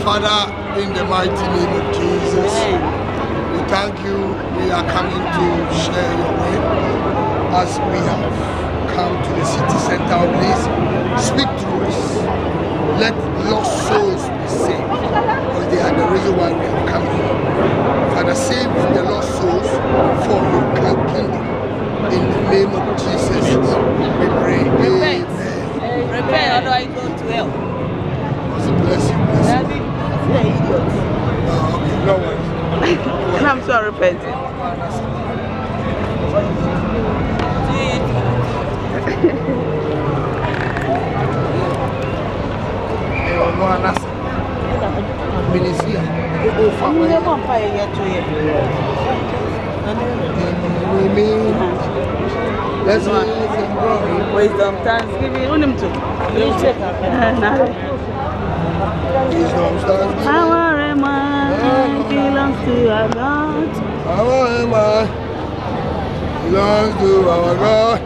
Father, in the mighty name of Jesus, we thank you. We are coming to share your word as we have come to the city center of this. Speak through us. Let lost souls be saved, because they are the reason why we have come here. Father, save the lost souls for your kingdom. In the name of Jesus, we pray. Amen. Repent, otherwise go to hell. Bless you, bless you. Okay, no worries. And I'm so repenting. Let's wisdom, thanksgiving. Power and might belongs to our God. Power and might belongs to our God.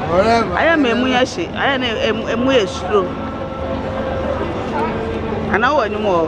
Forever. I am a muyashi. I am a muyashi. I know anymore.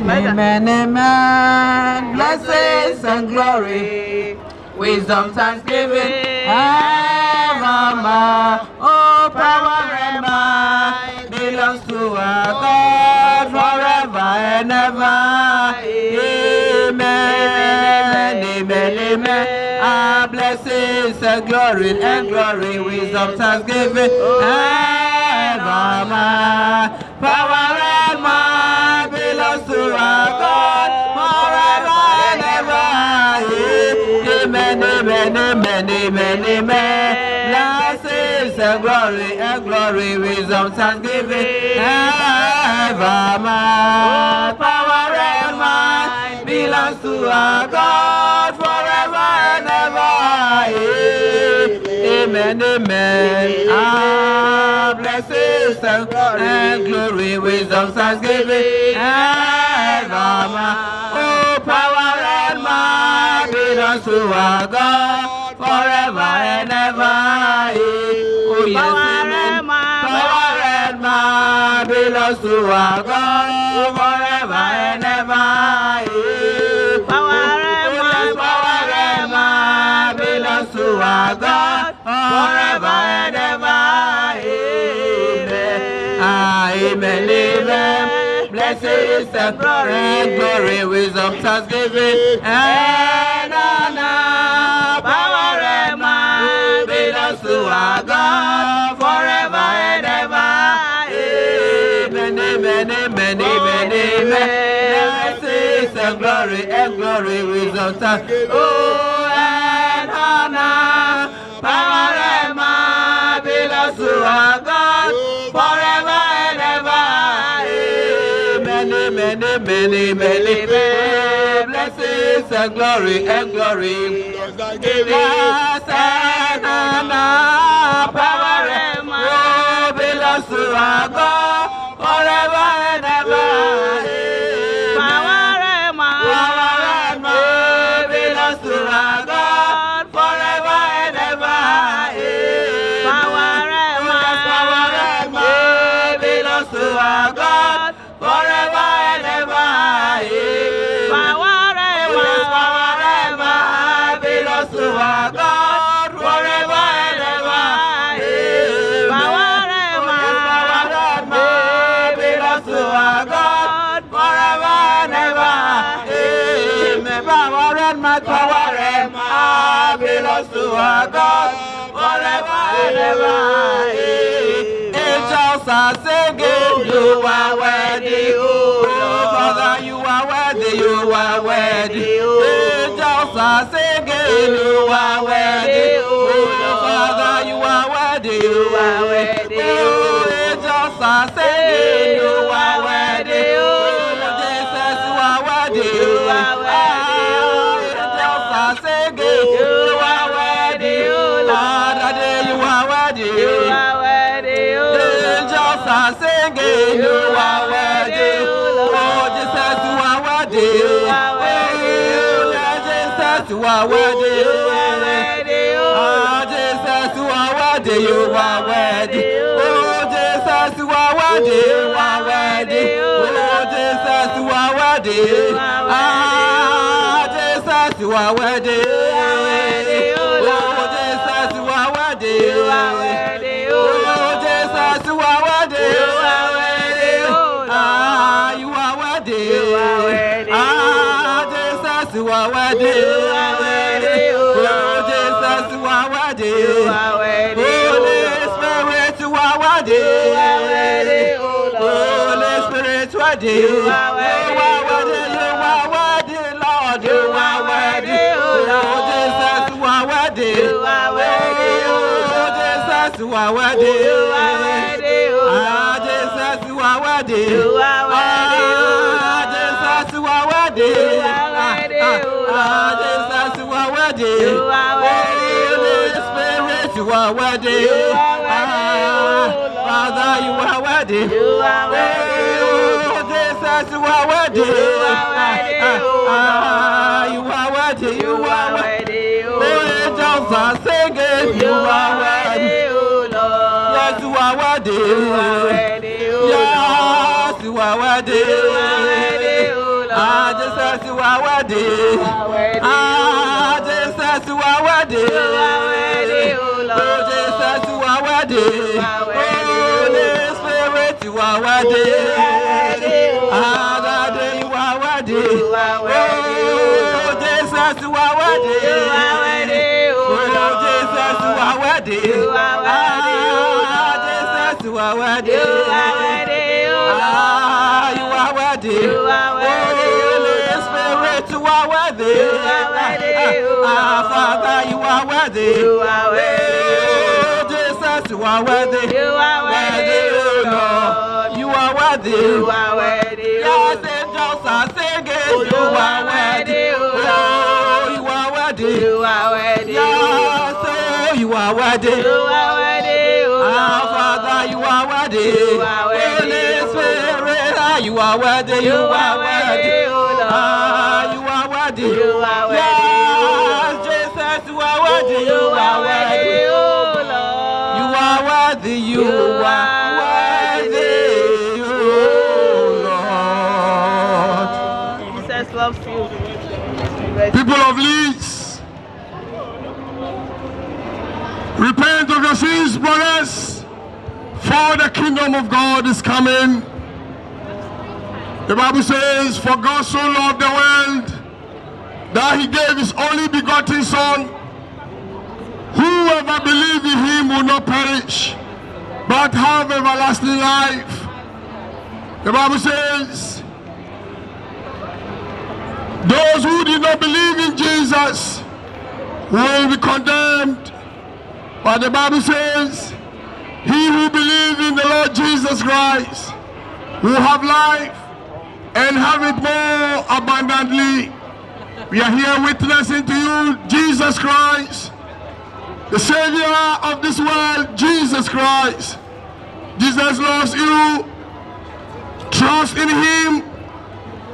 Amen, amen. Blessings and glory, wisdom, thanksgiving, evermore. Oh, power and might belongs to our God forever and ever. Amen, amen, amen. Our blessings and glory, wisdom, thanksgiving, evermore. Power and might belongs to our God forever and ever. Amen, amen, amen, amen, amen. Blessings and glory, wisdom, thanksgiving, evermore. Power and might belongs to our God forever and ever. Amen, amen. Blessings and glory, wisdom, thanksgiving, evermore. Oh, power and might belongs to our God forever and ever. Oh, yes, amen. Power and might belongs to our God forever and ever. Power and might belongs to our God forever and ever. Amen, amen. Blessings and glory, wisdom, thanksgiving, and honor. Power and might belongs to our God forever and ever. Amen, amen, amen, amen, amen. Blessings and glory, wisdom, thanksgiving, oh, and honor. Power and might belongs to our God forever and ever. Amen, amen, amen, amen, amen. Blessings and glory, yes, and honor. Power and might belongs to our God forever and ever. Power and might belongs to our God forever and ever. Power and might belongs to our God forever and ever. Power and might belongs to our God forever and ever. Power and might belongs to our God forever and ever. Amen. Power and might belongs to our God forever and ever. Angels are singing, you are worthy, oh Father, you are worthy, you are worthy. Angels are singing, you are worthy, oh Father, you are worthy, you are worthy. Angels are singing, you are worthy, oh Jesus, you are worthy, you are worthy. Angels are singing, you are worthy, oh Lord, you are worthy, you are worthy. Angels are are singing, you are worthy. Oh, Jesus, you are worthy. Jesus, you are worthy. Oh, Jesus, you are worthy. You are worthy. Oh, Jesus, you are worthy. You are worthy. Oh, Jesus, you are worthy. Ah, Jesus, you are worthy. Oh, Jesus, you are worthy. Oh, Jesus, you are worthy. Ah, you are worthy. Ah, Jesus, you are worthy. Oh, Jesus, you are worthy. Holy Spirit, you are worthy. Holy Spirit, worthy. You are worthy. You are worthy, Lord. You are worthy. Oh, Jesus, you are worthy. Oh, Jesus, you are worthy. Ah, Jesus, you are worthy. Ah, Jesus, you are worthy. Ah, Jesus, you are worthy. Holy Spirit, you are worthy. Father, you are worthy. Oh, Jesus, you are worthy. You are worthy. You are worthy. Oh, angels are singing. You are worthy. Yes, you are worthy. Yes, you are worthy. Ah, Jesus, you are worthy. Ah, Jesus, you are worthy. Oh, Jesus, you are worthy. Holy Spirit, you are worthy. Ah, Daddy, you are worthy. Oh, Jesus, you are worthy. Oh, Jesus, you are worthy. Ah, Jesus, you are worthy. Ah, you are worthy. Holy Spirit, you are worthy. Ah, Father, you are worthy. Oh, Jesus, you are worthy. Worthy, oh Lord. You are worthy. Yes, angels are singing. You are worthy. Oh, you are worthy. Yes, oh, you are worthy. Ah, Father, you are worthy. Holy Spirit, ah, you are worthy. You are worthy. Ah, you are worthy. Yes, Jesus, you are worthy. You are worthy. You are worthy. You are worthy. Oh Lord. Jesus loves you. People of Leeds, repent of your sins, brothers, for the kingdom of God is coming. The Bible says, for God so loved the world that he gave his only begotten Son. Whoever believes in him will not perish, but have everlasting life. The Bible says, those who did not believe in Jesus will be condemned. But the Bible says, he who believes in the Lord Jesus Christ will have life and have it more abundantly. We are here witnessing to you Jesus Christ, the Savior of this world, Jesus Christ. Jesus loves you. Trust in him.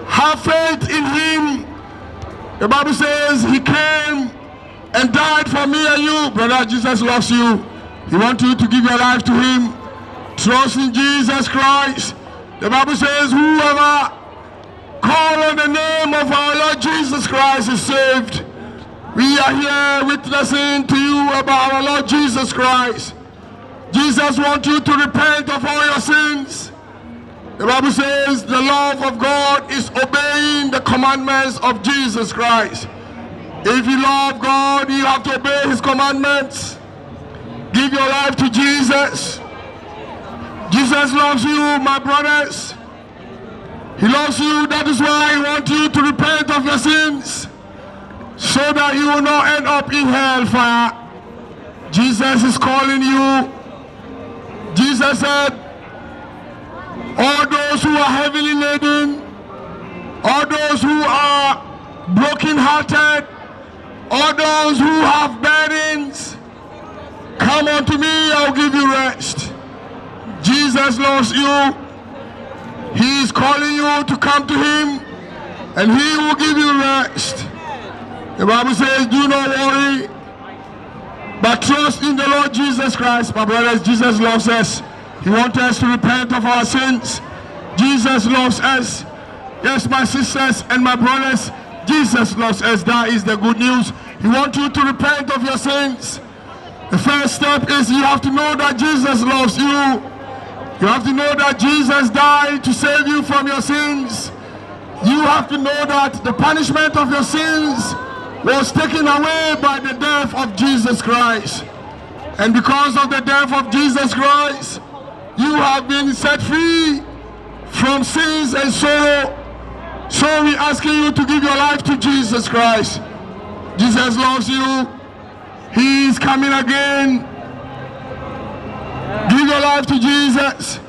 Have faith in him. The Bible says he came and died for me and you. Brother, Jesus loves you. He wants you to give your life to him. Trust in Jesus Christ. The Bible says whoever call on the name of our Lord Jesus Christ is saved. We are here witnessing to you about our Lord Jesus Christ. Jesus wants you to repent of all your sins. The Bible says the love of God is obeying the commandments of Jesus Christ. If you love God, you have to obey his commandments. Give your life to Jesus. Jesus loves you, my brothers. He loves you. That is why he wants you to repent of your sins, so that you will not end up in hellfire. Jesus is calling you. Jesus said, all those who are heavily laden, all those who are broken-hearted, all those who have burdens, come unto me, I'll give you rest. Jesus Jesus loves you. He is calling you to come to him, and he will give you rest. The Bible says, do not worry, but trust in the Lord Jesus Christ. My brothers, Jesus loves us. He wants us to repent of our sins. Jesus loves us. Yes, my sisters and my brothers, Jesus loves us. That is the good news. He wants you to repent of your sins. The first step is you have to know that Jesus loves you. You have to know that Jesus died to save you from your sins. You have to know that the punishment of your sins was taken away by the death of Jesus Christ. And because of the death of Jesus Christ, you have been set free from sins and sorrow. So we're asking you to give your life to Jesus Christ. Jesus loves you. He is coming again. Give your life to Jesus.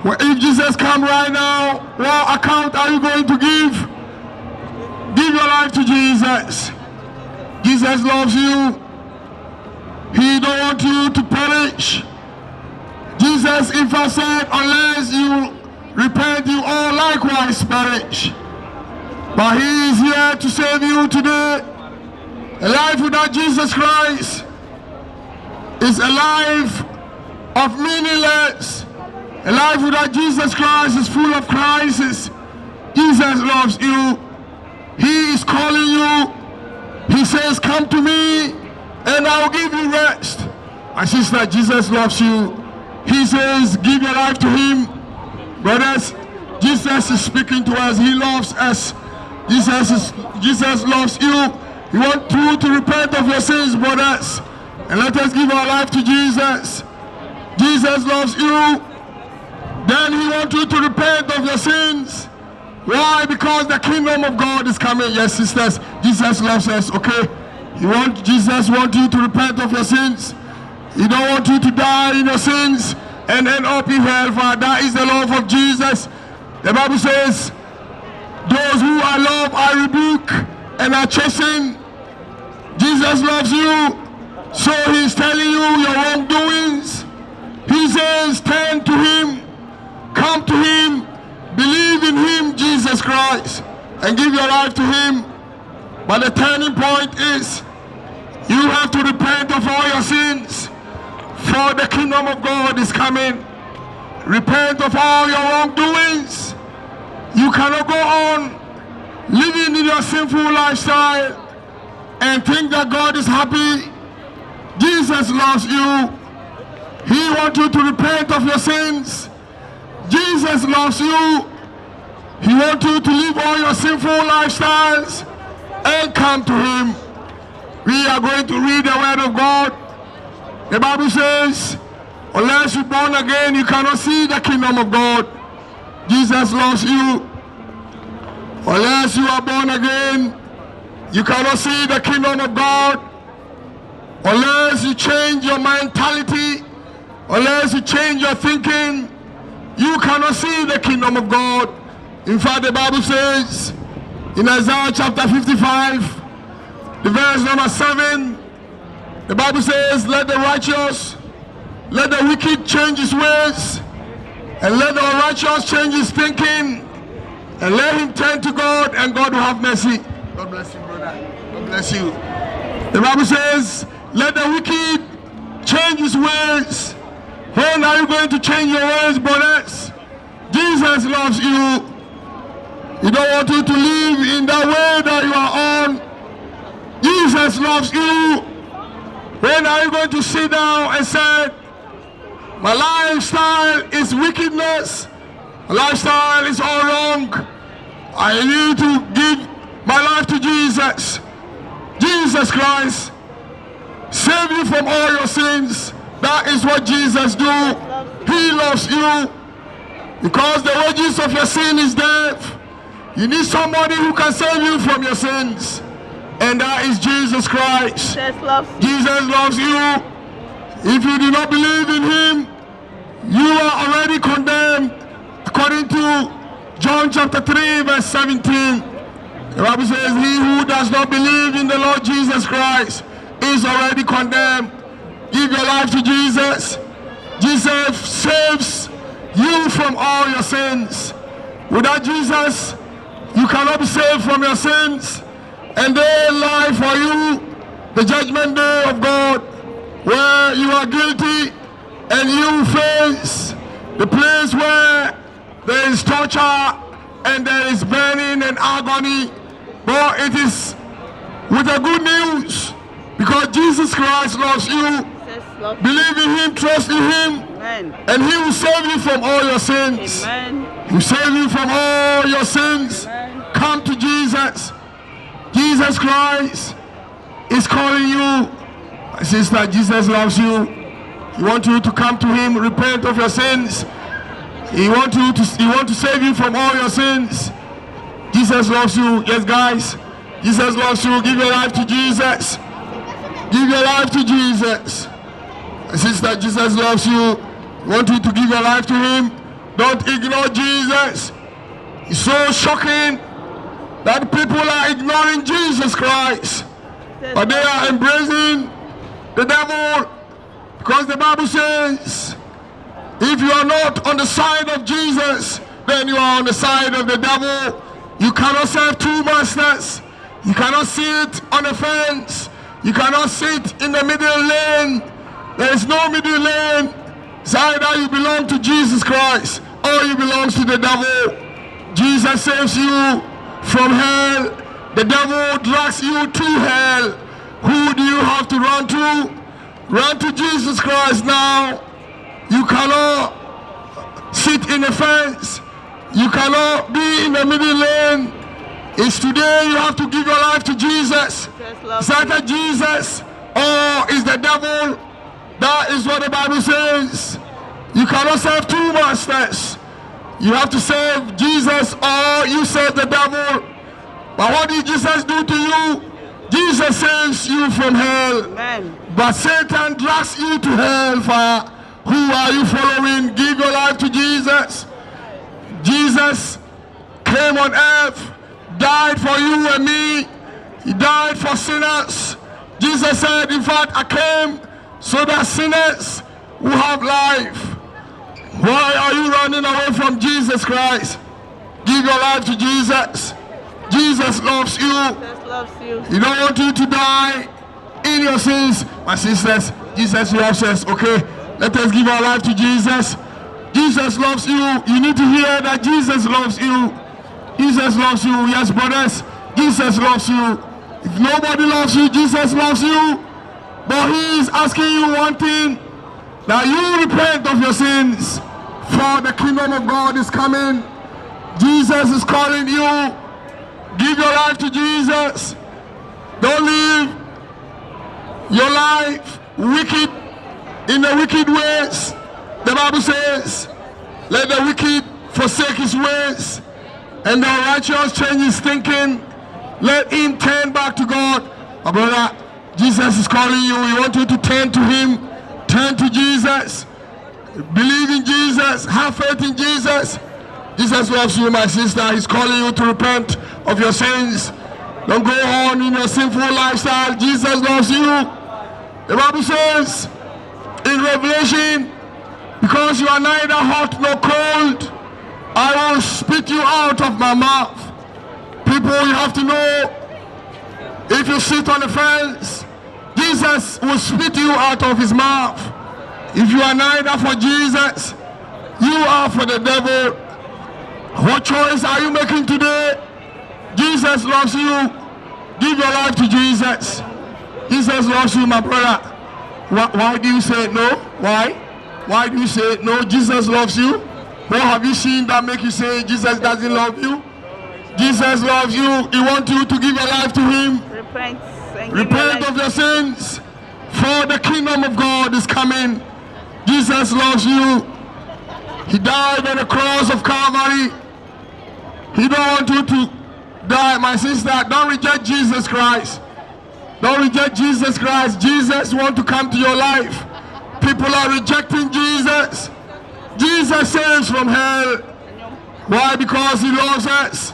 Well, if Jesus comes right now, what account are you going to give? Give your life to Jesus. Jesus loves you. He don't want you to perish. Jesus, if I said, unless you repent, you all likewise perish. But he is here to save you today. A life without Jesus Christ is a life of meaningless. A life without Jesus Christ is full of crisis. Jesus loves you. He is calling you. He says, come to me and I will give you rest. My sister, Jesus loves you. He says, give your life to him. Brothers, Jesus is speaking to us. He loves us. Jesus loves you. He wants you to repent of your sins, brothers. And let us give our life to Jesus. Jesus loves you. Then he wants you to repent of your sins. Why? Because the kingdom of God is coming. Yes, sisters, Jesus loves us, okay? Jesus wants you to repent of your sins. He don't want you to die in your sins and end up in hellfire. That is the love of Jesus. The Bible says, those who I love, I rebuke and I chasten. Jesus loves you. So he's telling you your wrongdoings. He says, turn to him, come to him, believe in him, Jesus Christ, and give your life to him. But the turning point is, you have to repent of all your sins, for the kingdom of God is coming. Repent of all your wrongdoings. You cannot go on living in your sinful lifestyle and think that God is happy. Jesus loves you. He wants you to repent of your sins. Jesus loves you. He wants you to leave all your sinful lifestyles and come to him. We are going to read the word of God. The Bible says, unless you're born again, you cannot see the kingdom of God. Jesus loves you. Unless you are born again, you cannot see the kingdom of God. Unless you change your mentality, unless you change your thinking, you cannot see the kingdom of God. In fact, the Bible says in Isaiah chapter 55, the verse number 7, the Bible says, let the righteous, let the wicked change his ways, and let the righteous change his thinking, and let him turn to God, and God will have mercy. God bless you, brother. God bless you. The Bible says, let the wicked change his ways. When are you going to change your ways, brothers? Jesus loves you. He don't want you to live in that way that you are on. Jesus loves you. When are you going to sit down and say, my lifestyle is wickedness, my lifestyle is all wrong, I need to give my life to Jesus. Jesus Christ, save you from all your sins. That is what Jesus do. He loves you. Because the wages of your sin is death. You need somebody who can save you from your sins. And that is Jesus Christ. Jesus loves you. If you do not believe in him, you are already condemned. According to John chapter 3 verse 17. The Bible says, he who does not believe in the Lord Jesus Christ is already condemned. Give your life to Jesus. Jesus saves from all your sins. Without Jesus, you cannot be saved from your sins. And they lie for you the judgment day of God, where you are guilty and you face the place where there is torture and there is burning and agony. But it is with the good news, because Jesus Christ loves you. Believe in him, trust in him, Amen. and he will save you from all your sins. Amen. He will save you from all your sins. Amen. Come to Jesus. Jesus Christ is calling you. My sister, Jesus loves you. He wants you to come to him, repent of your sins. He wants to save you from all your sins. Jesus loves you. Yes, guys. Jesus loves you. Give your life to Jesus. Give your life to Jesus. My sister, Jesus loves you. He wants you to give your life to him. Don't ignore Jesus. It's so shocking that people are ignoring Jesus Christ, but they are embracing the devil, because the Bible says, if you are not on the side of Jesus, then you are on the side of the devil. You cannot serve two masters. You cannot sit on the fence. You cannot sit in the middle lane. There is no middle lane. It's either you belong to Jesus Christ or you belong to the devil. Jesus saves you from hell. The devil drags you to hell. Who do you have to run to? Run to Jesus Christ now. You cannot sit in the fence. You cannot be in the middle lane. It's today you have to give your life to Jesus. Is that Jesus or is the devil? That is what the Bible says. You cannot serve two masters. You have to serve Jesus or you serve the devil. But what did Jesus do to you? Jesus saves you from hell. Amen. But Satan drags you to hell. For who are you following? Give your life to Jesus. Jesus came on earth, died for you and me. He died for sinners. Jesus said, in fact, I came so that sinners will have life. Why are you running away from Jesus Christ? Give your life to Jesus. Jesus loves you. Jesus loves you. He don't want you to die in your sins. My sisters, Jesus loves us. Okay, let us give our life to Jesus. Jesus loves you. You need to hear that Jesus loves you. Jesus loves you. Yes, brothers, Jesus loves you. If nobody loves you, Jesus loves you. But he is asking you one thing, that you repent of your sins, for the kingdom of God is coming. Jesus is calling you. Give your life to Jesus. Don't live your life wicked in the wicked ways. The Bible says, let the wicked forsake his ways, and the righteous change his thinking. Let him turn back to God. My brother, Jesus is calling you. We want you to turn to him. Turn to Jesus. Believe in Jesus. Have faith in Jesus. Jesus loves you, my sister. He's calling you to repent of your sins. Don't go on in your sinful lifestyle. Jesus loves you. The Bible says in Revelation, because you are neither hot nor cold, I will spit you out of my mouth. People, you have to know, if you sit on the fence, Jesus will spit you out of his mouth. If you are neither for Jesus, you are for the devil. What choice are you making today? Jesus loves you. Give your life to Jesus. Jesus loves you, my brother. Why do you say no? Why? Why do you say no? Jesus loves you. What have you seen that make you say Jesus doesn't love you? Jesus loves you. He wants you to give your life to him. Repent. Repent of your sins, for the kingdom of God is coming. Jesus loves you. He died on the cross of Calvary. He don't want you to die, my sister. Don't reject Jesus Christ. Don't reject Jesus Christ. Jesus wants to come to your life. People are rejecting Jesus. Jesus saves from hell. Why? Because he loves us.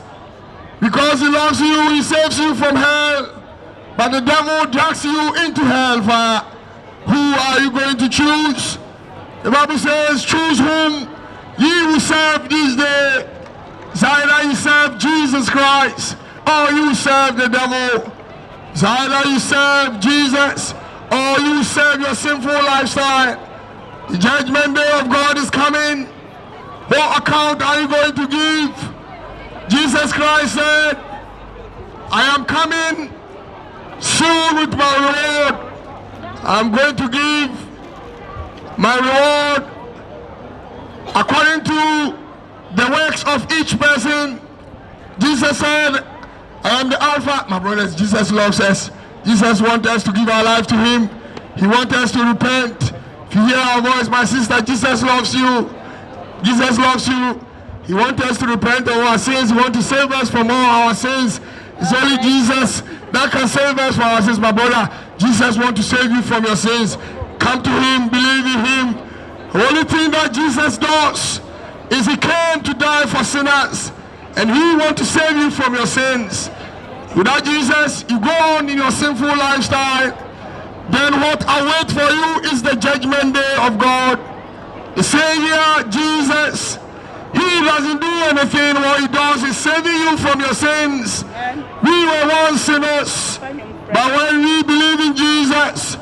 Because he loves you, he saves you from hell. But the devil drags you into hellfire. Who are you going to choose? The Bible says, choose whom Ye who serve this day, it's either you serve Jesus Christ or you serve the devil. It's either you serve Jesus or you serve your sinful lifestyle. The judgment day of God is coming. What account are you going to give? Jesus Christ said, I am coming soon with my reward. I'm going to give my reward according to the works of each person. Jesus said, I am the Alpha. My brothers, Jesus loves us. Jesus wants us to give our life to him. He wants us to repent. If you hear our voice, my sister, Jesus loves you. Jesus loves you. He wants us to repent of our sins. He wants to save us from all our sins. It's only Jesus that can save us from our sins, my brother. Jesus wants to save you from your sins. Come to him, believe in him. The only thing that Jesus does is he came to die for sinners. And he wants to save you from your sins. Without Jesus, you go on in your sinful lifestyle. Then what awaits for you is the judgment day of God. The Savior, Jesus, he doesn't do anything. What he does is saving you from your sins. We were once sinners, but when we believe in Jesus,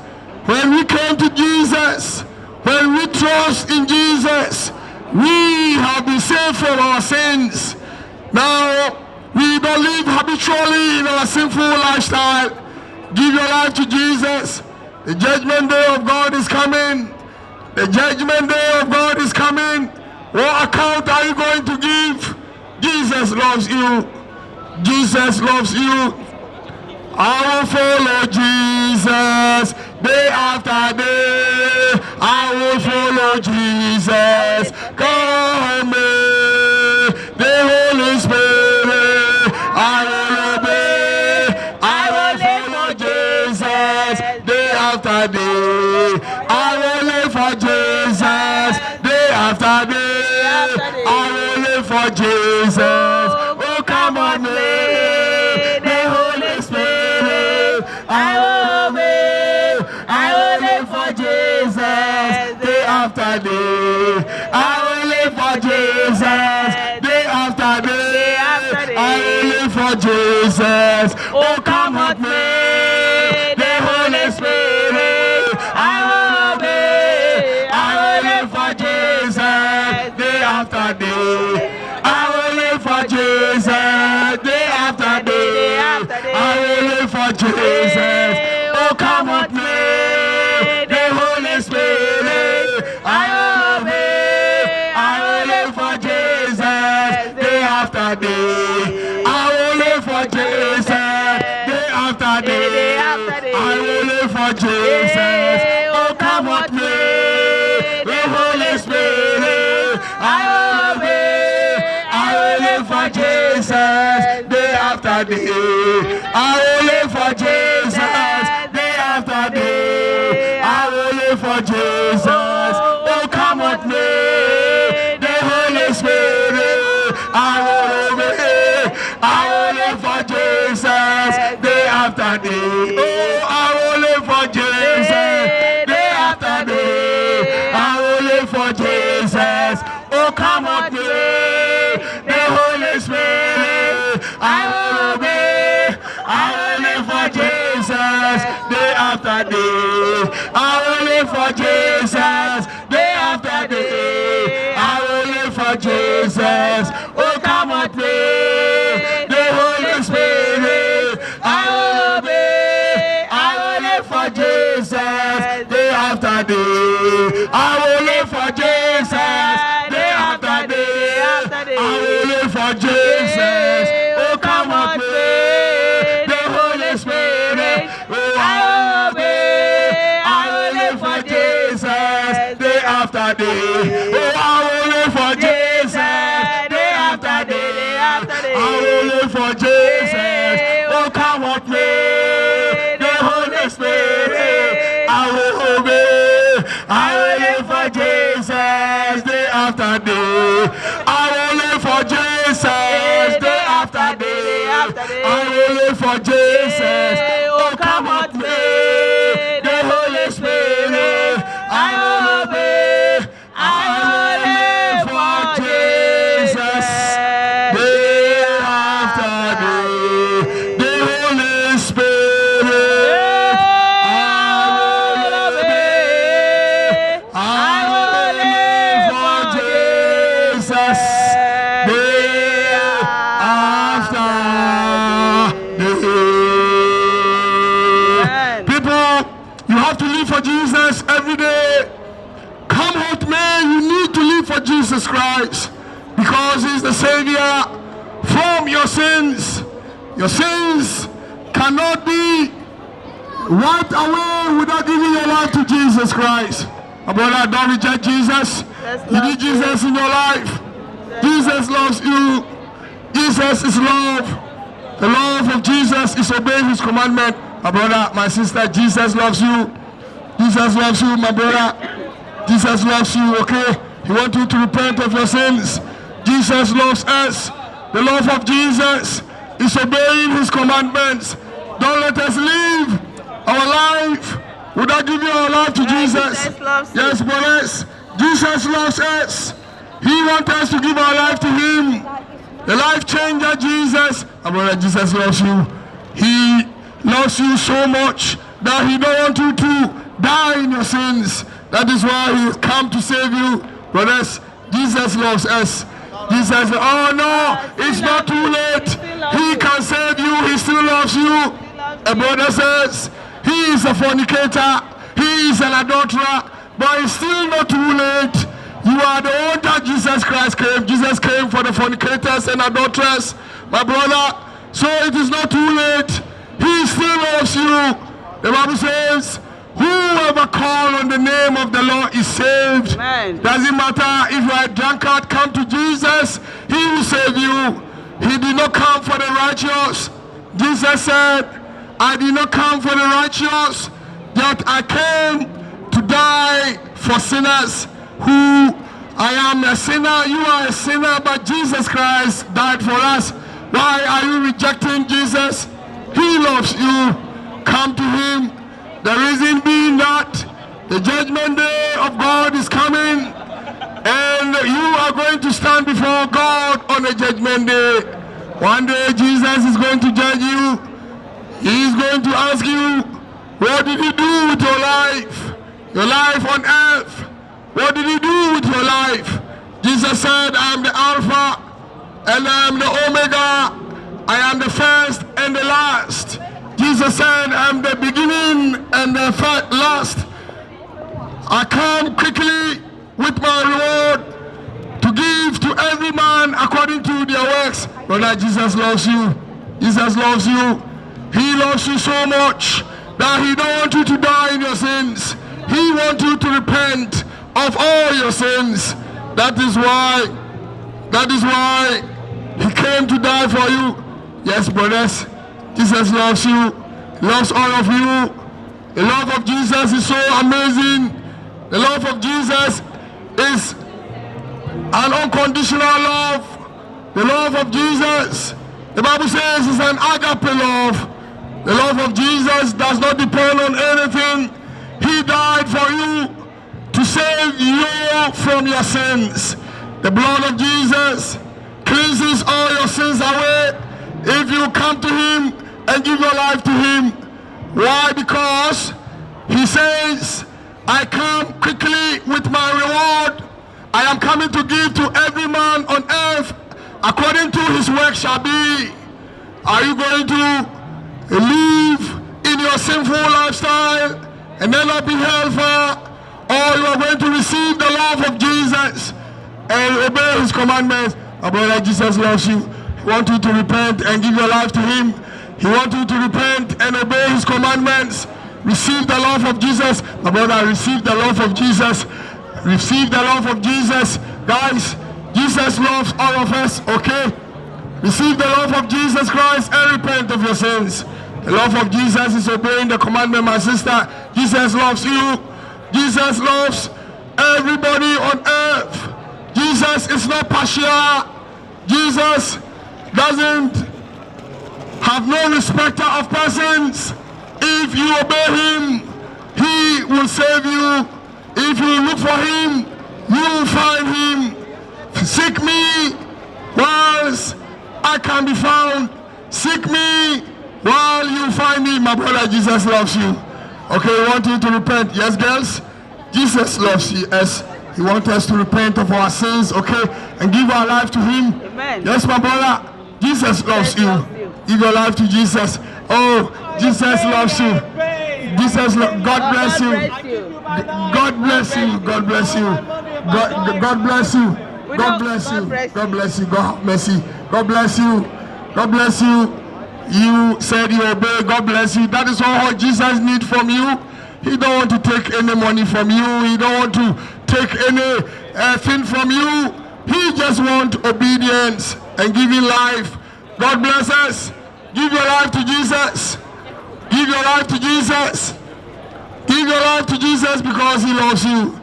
when we come to Jesus, when we trust in Jesus, we have been saved from our sins. Now, we don't live habitually in our sinful lifestyle. Give your life to Jesus. The judgment day of God is coming. The judgment day of God is coming. What account are you going to give? Jesus loves you. Jesus loves you. I will follow Jesus day after day. I will follow Jesus. Come in, the Holy Spirit. I will obey. I will follow Jesus day after day. I will live for Jesus day after day. I will live for Jesus. Oh, come on, me, the Holy Spirit. I will obey. I will live for Jesus day after day. I will live for Jesus day after day. I will live for Jesus. Oh, come with me, the Holy Spirit. I will obey. I will live for Jesus day after day. I will live for Jesus day after day. I will live for Jesus. Oh, come with me, the Holy Spirit. I will obey. I will live for Jesus day after day. I will live for Jesus day after day. I will live for Jesus. Oh, come with me, the Holy Spirit. I will obey. I will live for Jesus day after day. I will live for Jesus day after day. I will live for Jesus. Oh, come with me, the Holy Spirit. I will obey. I will live for Jesus day after day. Oh, I will live for Jesus day after day. I will live for Jesus. Oh, come with me, the Holy Spirit. I will obey. I will live for Jesus day after day. I will live for Jesus day after day. I will live for Jesus. Oh, come with me, the Holy Spirit. I will obey. I will live for Jesus day after day. I will live for Jesus day after day. I will live for Jesus. Oh, come with me, the Holy Spirit. Oh, I will obey. I will live for Jesus day after day. Oh, I will live for Jesus day after day. I will live for Jesus. Oh, come with me, the Holy Spirit. I will obey. I will live for Jesus day after day. I will live for Jesus day after day. I will live for Jesus. Oh, come with me, the Holy Spirit. I will obey. I will live for Jesus Christ, because he's the Savior from your sins. Your sins cannot be wiped away without giving your life to Jesus Christ. My brother, don't reject Jesus. You need Jesus in your life. Jesus loves you. Jesus is love. The love of Jesus is obeying his commandment. My brother, my sister, Jesus loves you. Jesus loves you, my brother. Jesus loves you, okay? He wants you to repent of your sins. Jesus loves us. The love of Jesus is obeying his commandments. Don't let us live our life without giving our life to Jesus. Yes, brothers. Jesus loves us. He wants us to give our life to him. The life changer, Jesus. My brother, Jesus loves you. He loves you so much that he don't want you to die in your sins. That is why he has come to save you. Brothers, Jesus loves us. Jesus said, oh no, it's not too late. He can save you. He still loves you. A brother says, he is a fornicator. He is an adulterer. But it's still not too late. You are the one that Jesus Christ came. Jesus came for the fornicators and adulterers, my brother. So it is not too late. He still loves you. The Bible says, whoever calls on the name of the Lord is saved. Amen. Doesn't matter if you are a drunkard, come to Jesus. He will save you. He did not come for the righteous. Jesus said, I did not come for the righteous, yet I came to die for sinners. Who I am a sinner, you are a sinner, but Jesus Christ died for us. Why are you rejecting Jesus? He loves you. Come to him. The reason being that the judgment day of God is coming, and you are going to stand before God on the judgment day. One day Jesus is going to judge you. He is going to ask you, what did you do with your life? Your life on earth. What did you do with your life? Jesus said, I am the Alpha and I am the Omega. I am the first and the last. Jesus said, I am the beginning and the last. I come quickly with my reward to give to every man according to their works. Brother, Jesus loves you. Jesus loves you. He loves you so much that he don't want you to die in your sins. He wants you to repent of all your sins. That is why he came to die for you. Yes, brothers, Jesus loves you. He loves all of you. The love of Jesus is so amazing. The love of Jesus is an unconditional love. The love of Jesus, the Bible says, is an agape love. The love of Jesus does not depend on anything. He died for you to save you from your sins. The blood of Jesus cleanses all your sins away if you come to him and give your life to him. Why? Because he says, I come quickly with my reward. I am coming to give to every man on earth according to his work shall be. Are you going to live in your sinful lifestyle and never be hellfire? Or you are going to receive the love of Jesus and obey his commandments? My brother, Jesus loves you. He wants you to repent and give your life to him. He wants you to repent and obey his commandments. Receive the love of Jesus. My brother, receive the love of Jesus. Receive the love of Jesus. Guys, Jesus loves all of us, okay? Receive the love of Jesus Christ and repent of your sins. The love of Jesus is obeying the commandment, my sister. Jesus loves you. Jesus loves everybody on earth. Jesus is not partial. Jesus doesn't have no respecter of persons. If you obey him, he will save you. If you look for him, you will find him. Seek me whilst I can be found. Seek me while you find me. My brother, Jesus loves you. Okay, we want you to repent. Yes, girls? Jesus loves you. Yes, he wants us to repent of our sins, okay, and give our life to him. Amen. Yes, my brother, Jesus loves you. Give your life to Jesus. Oh, Jesus loves you. Jesus, God bless you. God bless you. God bless you. God bless you. God bless you. God bless you. God have mercy. God bless you. God bless you. You said you obey. God bless you. That is all Jesus needs from you. He don't want to take any money from you. He don't want to take anything from you. He just wants obedience and giving life. God bless us. Give your life to Jesus. Give your life to Jesus. Give your life to Jesus because he loves you.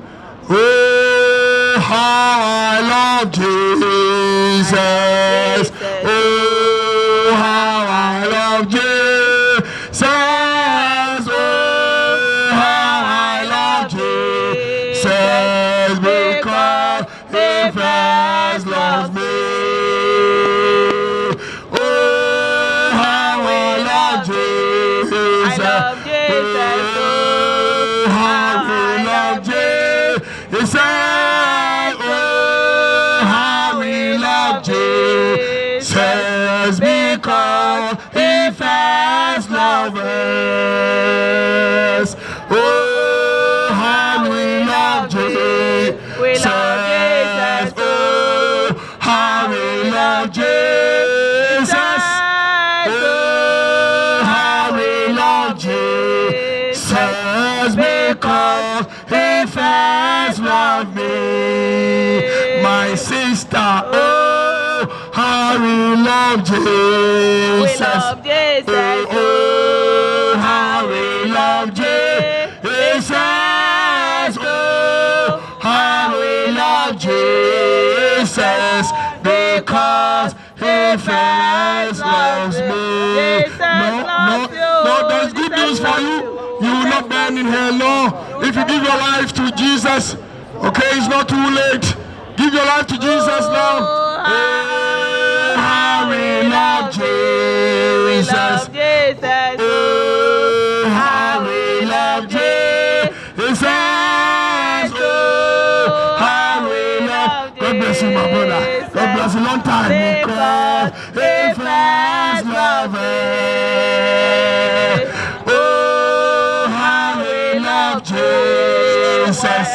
Oh, how I love Jesus. Oh, how I love Jesus. Oh, how I love Jesus. Because he first loves me. Oh, how I love Jesus. I love Jesus. He said, oh, how we love Jesus, because he first loved us. Oh, how we love Jesus. We love Jesus. Oh, how we love Jesus. Oh, how we love Jesus, because he first loved me. My sister, oh, how we love Jesus. We love Jesus. Oh, how we love Jesus. Oh, how we love Jesus, because he first loves me. No, there's good news for you. You will not burn in hell, no. If you give your life to Jesus, okay, it's not too late. Give your life to Jesus now. Oh, how we love Jesus. Oh, how we love Jesus. Oh, how we love Jesus. God bless you, my brother. God bless you. Long time. Because he first loved us. Jesus.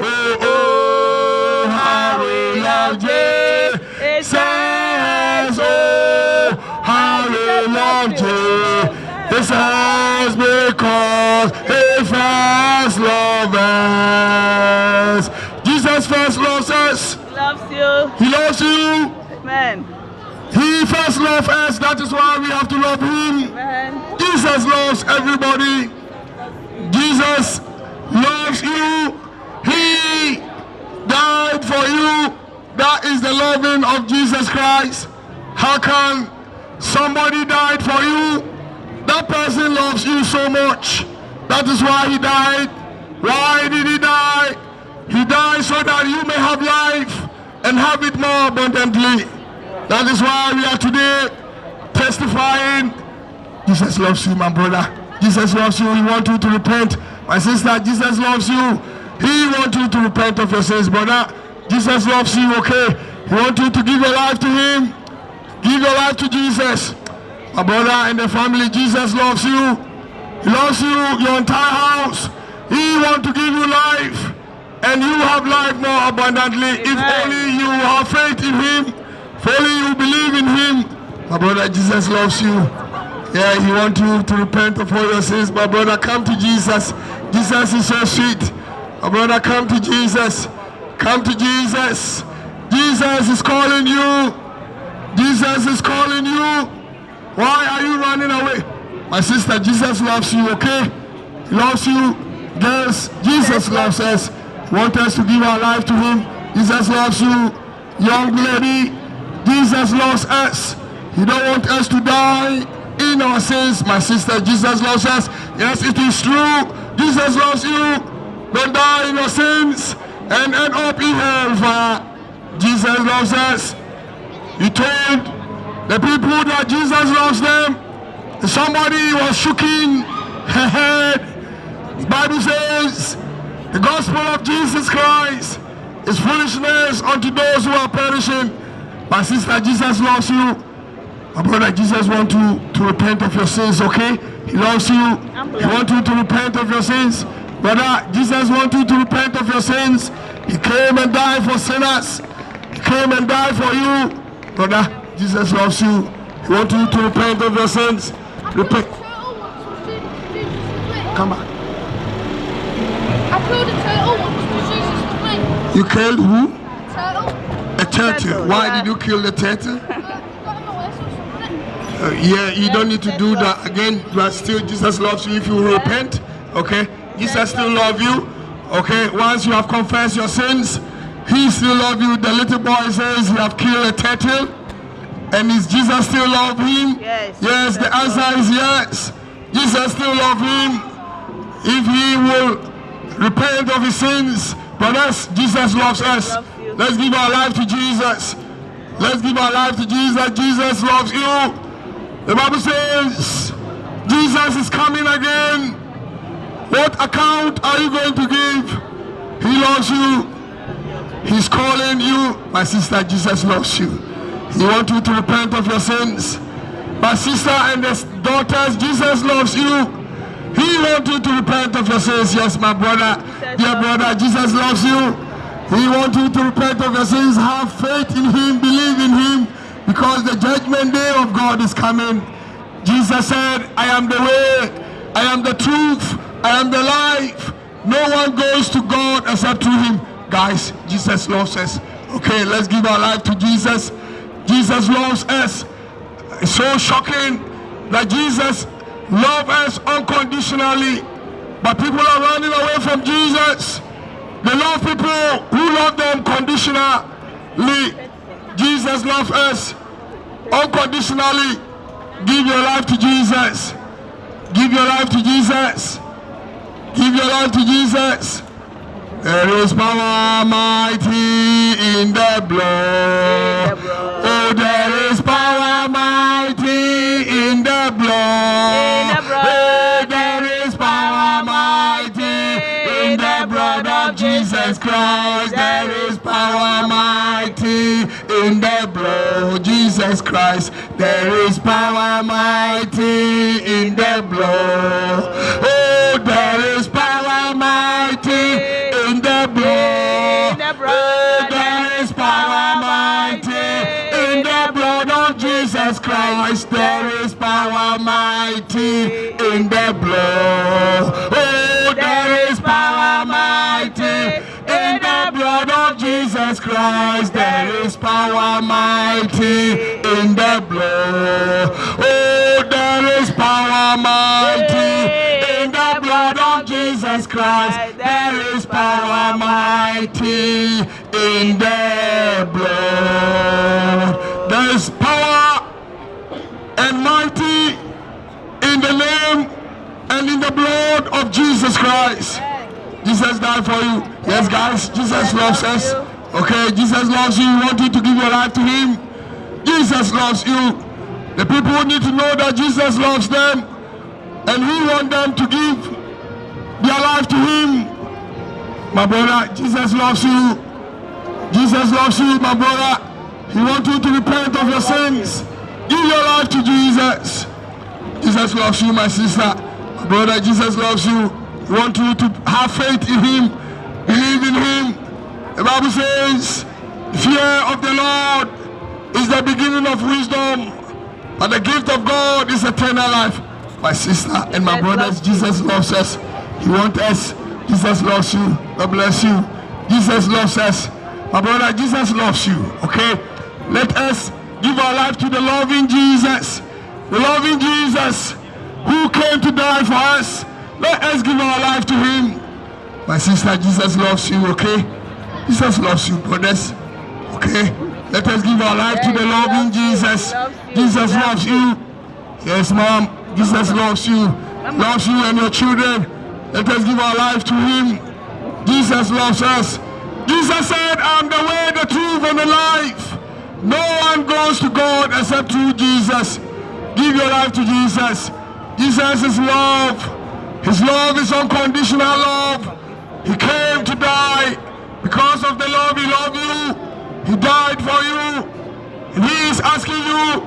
Oh, oh, how we love Jesus. Oh, how we love Jesus. Because he first loved us. Jesus first loves us. Loves you. He loves you. Amen. He first loved us. That is why we have to love him. Amen. Jesus loves everybody. Jesus loves you. He died for you. That is the loving of Jesus Christ. How can somebody died for you? That person loves you so much. That is why he died. Why did he die? He died so that you may have life and have it more abundantly. That is why we are today testifying. Jesus loves you, my brother. Jesus loves you. He wants you to repent. My sister, Jesus loves you. He wants you to repent of your sins, brother. Jesus loves you, okay? He wants you to give your life to him. Give your life to Jesus. My brother and the family, Jesus loves you. He loves you, your entire house. He wants to give you life. And you have life more abundantly. Amen. If only you have faith in him. If only you believe in him. My brother, Jesus loves you. Yeah, he wants you to repent of all your sins. My brother, come to Jesus. Jesus is so sweet. My brother, come to Jesus. Come to Jesus. Jesus is calling you. Jesus is calling you. Why are you running away? My sister, Jesus loves you, okay? He loves you. Girls, Jesus loves us. He wants us to give our life to him. Jesus loves you. Young lady, Jesus loves us. He don't want us to die in our sins. My sister, Jesus loves us. Yes, it is true. Jesus loves you. Don't die in your sins and end up in hellfire. Jesus loves us. He told the people that Jesus loves them. Somebody was shaking her head. The Bible says the gospel of Jesus Christ is foolishness unto those who are perishing. My sister, Jesus loves you. My brother, Jesus wants you to repent of your sins, okay? He loves you. He wants you to repent of your sins. Brother, Jesus wants you to repent of your sins He came and died for sinners. He came and died for you. Brother, Jesus loves you. He wants you to repent of your sins. Repent. Come back. I killed a turtle once because Jesus was me. You killed who? Turtle. A turtle. Why did you kill the turtle? Yeah, you don't need to do that again. But still, Jesus loves you if you repent. Okay, Jesus still loves you. Okay, once you have confessed your sins, He still loves you. The little boy says you have killed a turtle, and is Jesus still love him? Yes. Yes. The answer is yes. Jesus still love him. If he will repent of his sins, brothers, Jesus loves us. Let's give our life to Jesus. Let's give our life to Jesus. Jesus loves you. The Bible says Jesus is coming again. What account are you going to give? He loves you. He's calling you. My sister, Jesus loves you. He wants you to repent of your sins. My sister and the daughters, Jesus loves you. He wants you to repent of your sins. Yes, my brother, dear brother, Jesus loves you. He wants you to repent of your sins. Have faith in Him. Believe in Him. Because the judgment day of God is coming. Jesus said, I am the way, I am the truth, I am the life. No one goes to God except through Him. Guys, Jesus loves us. Okay, let's give our life to Jesus. Jesus loves us. It's so shocking that Jesus loves us unconditionally. But people are running away from Jesus. They love people who love them conditionally. Jesus loves us unconditionally. Give your life to Jesus. Give your life to Jesus. Give your life to Jesus. There is power mighty in the blood. Oh, there is power mighty in the blood. Oh, there is power mighty in the blood of Jesus Christ. There is power mighty in the blood of Jesus Christ. There is power mighty in the blood. Oh, there is power mighty in the blood. Oh, there is power mighty in the blood of Jesus Christ. There is power mighty in the blood. Oh, there is power mighty in the blood of Jesus Christ. There is power mighty in the blood. Oh, there is power mighty in the blood of Jesus Christ. There is power mighty in the blood. There is power and mighty in the name and in the blood of Jesus Christ. Jesus died for you. Yes, guys, Jesus loves us. Okay, Jesus loves you. You want you to give your life to Him. Jesus loves you. The people need to know that Jesus loves them, and He wants them to give their life to Him. My brother, Jesus loves you. Jesus loves you, my brother. He wants you to repent of your sins. Give your life to Jesus. Jesus loves you, my sister. My brother, Jesus loves you. He wants you to have faith in Him. Believe in Him. The Bible says, fear of the Lord is the beginning of wisdom, but the gift of God is eternal life. My sister and my brothers, Jesus loves us. He wants us. Jesus loves you. God bless you. Jesus loves us. My brother, Jesus loves you. Okay? Let us give our life to the loving Jesus. The loving Jesus who came to die for us. Let us give our life to Him. My sister, Jesus loves you. Okay? Jesus loves you, brothers. Okay? Let us give our life to the loving Jesus. Jesus loves you. Yes, mom. Jesus loves you. Loves you and your children. Let us give our life to Him. Jesus loves us. Jesus said, I'm the way, the truth, and the life. No one goes to God except through Jesus. Give your life to Jesus. Jesus is love. His love is unconditional love. He came to die. Because of the love He loved you, He died for you. And He is asking you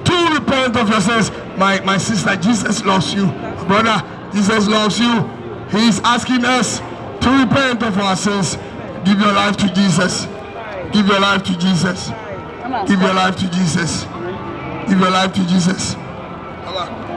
to repent of your sins. My sister, Jesus loves you. Brother, Jesus loves you. He is asking us to repent of our sins. Give your life to Jesus. Give your life to Jesus. Come on. Give your life to Jesus. Give your life to Jesus. Allah.